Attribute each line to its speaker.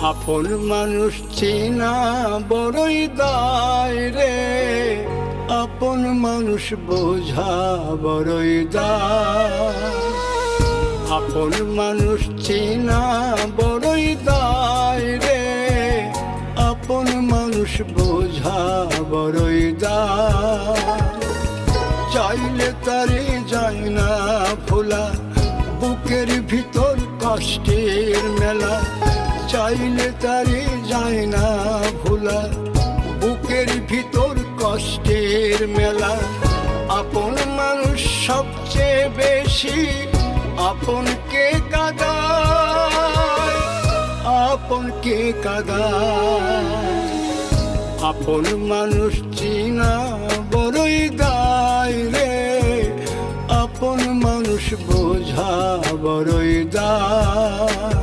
Speaker 1: আপন মানুষ চেনা বড়ই দায় রে, আপন মানুষ বোঝা বড়ই দায়। আপন মানুষ চেনা বড়ই দায় রে, আপন মানুষ বোঝা বড়ই দায়। চাইলে তারে যায় না ভোলা, বুকের ভিতর কষ্টের মেলা। চাইলে তারে যায় না ভোলা, বুকের ভিতর কষ্টের মেলা। আপন মানুষ সবচেয়ে বেশি আপনকে কাঁদায়, আপনকে কাঁদায়। আপন মানুষ চিনা বড়ই দায় রে, আপন মানুষ বোঝা বড়ই দায়।